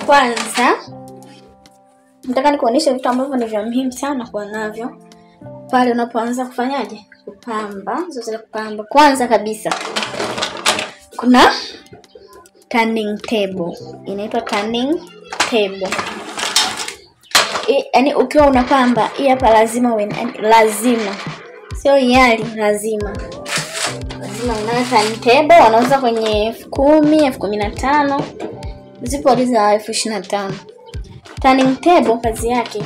Kwanza nataka nikuonyeshe vitu ambavyo ni vya muhimu sana kuwa navyo pale unapoanza kufanyaje? Kupamba. Zote kupamba. Kwanza kabisa kuna turning table. Inaitwa turning table. Yaani ukiwa unapamba, hii hapa lazima lazima. Sio yali, lazima. Lazima unayo turning table, wanauza kwenye 10,000, 15,000. Zipo za 25,000. Turning table kazi yake,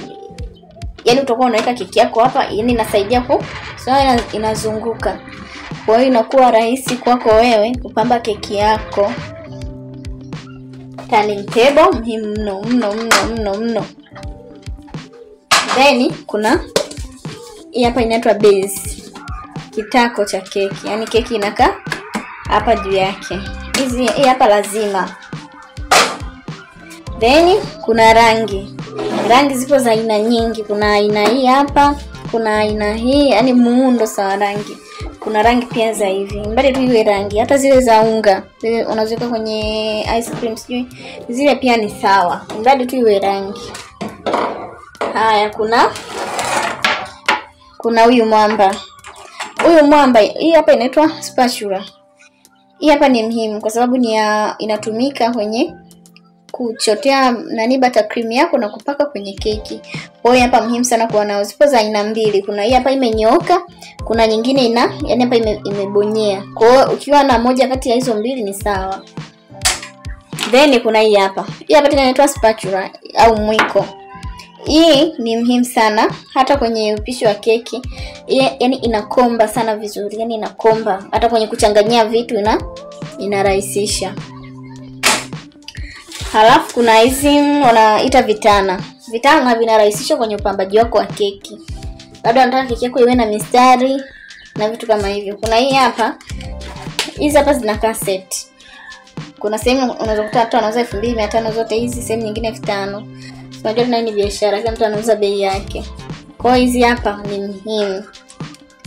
yaani utakuwa unaweka keki yako hapa, yaani inasaidia inazunguka. Kwa hiyo inakuwa rahisi kwako wewe kupamba keki yako. Turning table muhimu mno. Then kuna hii hapa inaitwa base. Kitako cha keki. Yaani keki inakaa hapa juu yake. Hii hapa lazima. Then kuna rangi. Rangi zipo za aina nyingi. Kuna aina hii hapa, kuna aina hii, yaani muundo sawa rangi. Kuna rangi pia za hivi. Mbali tu iwe rangi. Hata zile za unga, zile unaziweka kwenye ice cream sijui, zile pia ni sawa. Mbali tu iwe rangi. Haya, kuna huyu mwamba. Huyu mwamba, hii hapa inaitwa spatula. Hii hapa ni muhimu kwa sababu inatumika kwenye kuchotea butter cream yako na kupaka kwenye keki. Kwa hiyo hapa muhimu sana kuwa nao. Zipo za aina mbili. Kuna hii hapa imenyooka, kuna nyingine yaani hapa imebonyea. Kwa hiyo ukiwa na moja kati ya hizo mbili ni sawa. Then kuna hii hapa. Hii hapa inaitwa spatula au mwiko. Hii ni muhimu sana hata kwenye upishi wa keki. Yaani inakomba sana vizuri. Yaani inakomba hata kwenye kuchanganyia vitu inarahisisha. Halafu kuna hizi wanaita vitana. Vitana vinarahisisha kwenye upambaji wako wa keki. Labda unataka keki yako iwe na mistari na vitu kama hivyo. Kuna hii hapa. Hizi hapa zinakaa set. Kuna sehemu unaweza kukuta watu wanauza 2,500 zote hizi, sehemu nyingine 5,000. Unajua tena ni biashara, kila mtu anauza bei yake. Kwa hiyo hizi hapa ni muhimu.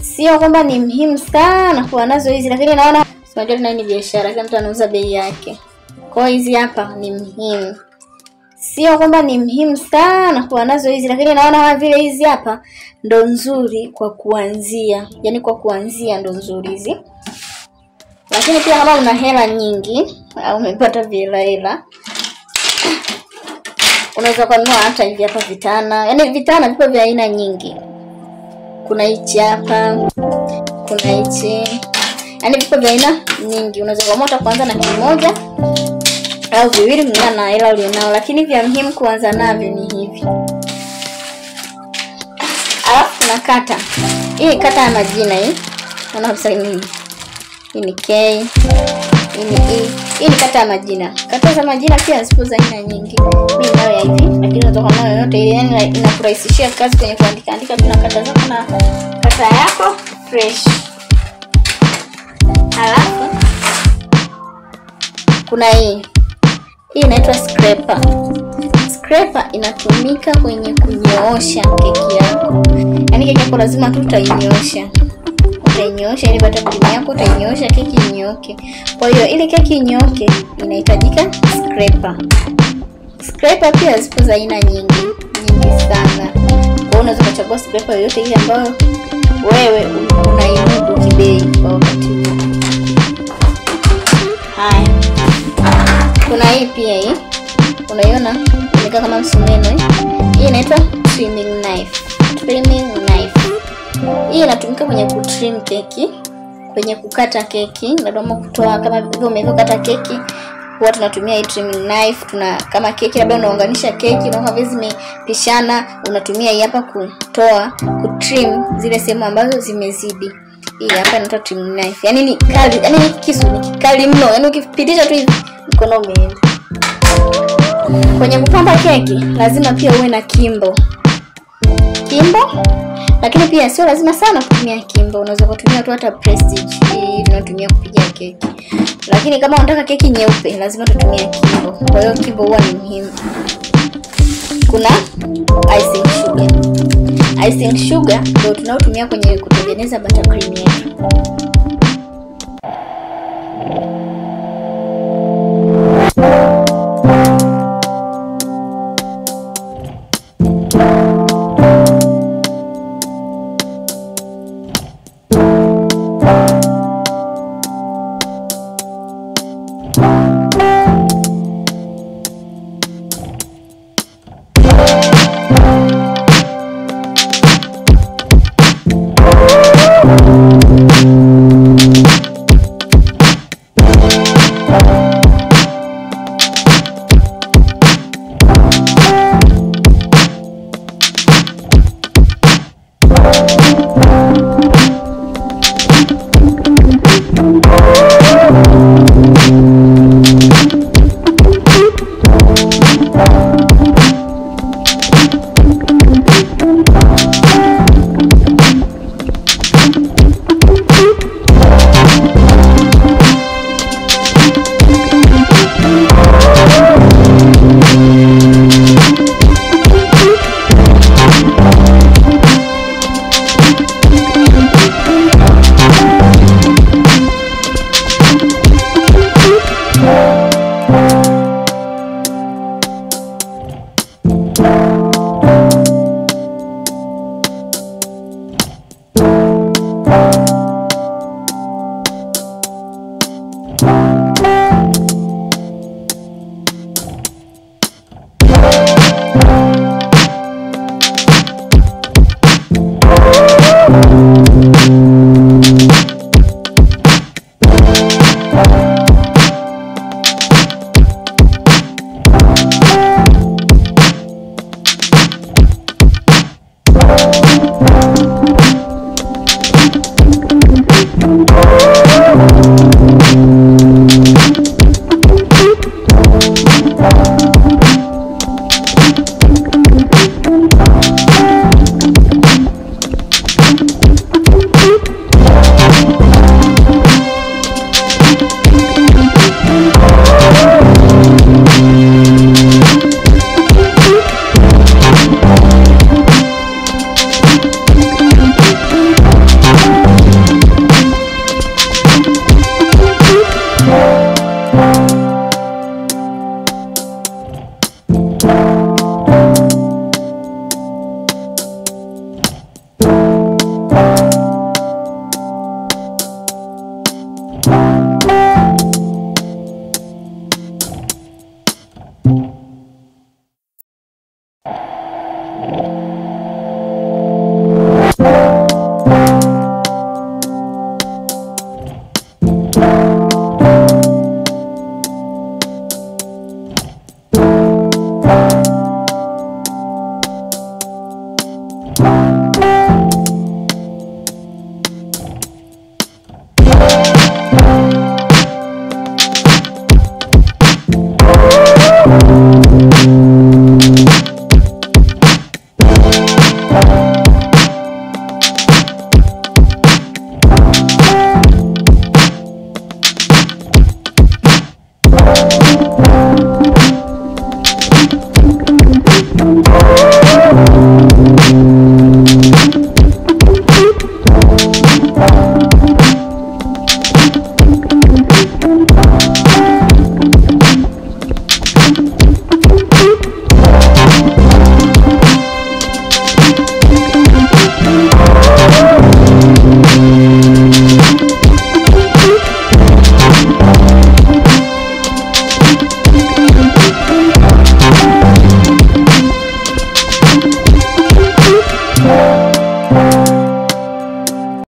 Sio kwamba ni muhimu sana kuwa nazo hizi, lakini naona unajua tena ni biashara, kila mtu anauza bei yake. Kwa hiyo hizi hapa ni muhimu. Sio kwamba ni muhimu sana kuwa nazo hizi, lakini naona kama vile hizi hapa ndo nzuri kwa kuanzia. Yaani kwa kuanzia ndo nzuri hizi. Lakini pia kama una hela nyingi au umepata hela, unaweza kununua hata hivi hapa vitana. Yaani vitana vipo vya aina nyingi. Kuna hichi hapa, kuna hichi. Yaani vipo vya aina nyingi. Unaweza kuamua kuanza na kimoja au viwili kulingana na hela ulionao, lakini vya muhimu kuanza navyo ni hivi. Alafu kuna kata. Hii kata ya majina hii. Unaona kabisa hii ni K. Hii ni E. Hii ni kata ya majina. Kata za majina pia zipo za aina nyingi. Mimi nayo ya hivi, lakini unaweza kuwa nayo yote ile, yani inakurahisishia kazi kwenye kuandika bila kata zako na kata yako fresh. Halafu kuna hii inaitwa scraper. Scraper inatumika kwenye kunyoosha keki yako. Yaani keki yako lazima tu utainyoosha. Utainyoosha ili butter cream yako utainyoosha keki inyooke. Kwa hiyo ili keki inyooke inahitajika scraper. Scraper pia zipo za aina nyingi sana. Kwa hiyo unaweza kuchagua scraper yoyote ile ambayo wewe unaimudu kibei kwa wakati huo. Haya. Kuna hii pia hii. Unaiona? Imekaa kama msumeno hii. Hii inaitwa trimming knife. Trimming knife. Hii inatumika kwenye kutrim keki, kwenye kukata keki, labda kutoa kama vile umekata keki, huwa tunatumia hii trimming knife. Kama keki labda unaunganisha keki na kama zimepishana, unatumia hii hapa kutrim zile sehemu ambazo zimezidi. Hii hapa inaitwa trimming knife. Yaani ni kali, yaani ni kisu ni kali mno. Yaani ukipitisha tu hivi mkono umeenda. Kwenye kupamba keki lazima pia uwe na kimbo. Lakini pia sio lazima sana kutumia kimbo. Unaweza kutumia tu hata prestige. Hii tunatumia kupigia keki. Lakini kama unataka keki nyeupe lazima tutumie kimbo. Kwa hiyo kimbo huwa ni muhimu. Kuna icing sugar. Icing sugar ndio tunaotumia kwenye kutengeneza butter cream yetu.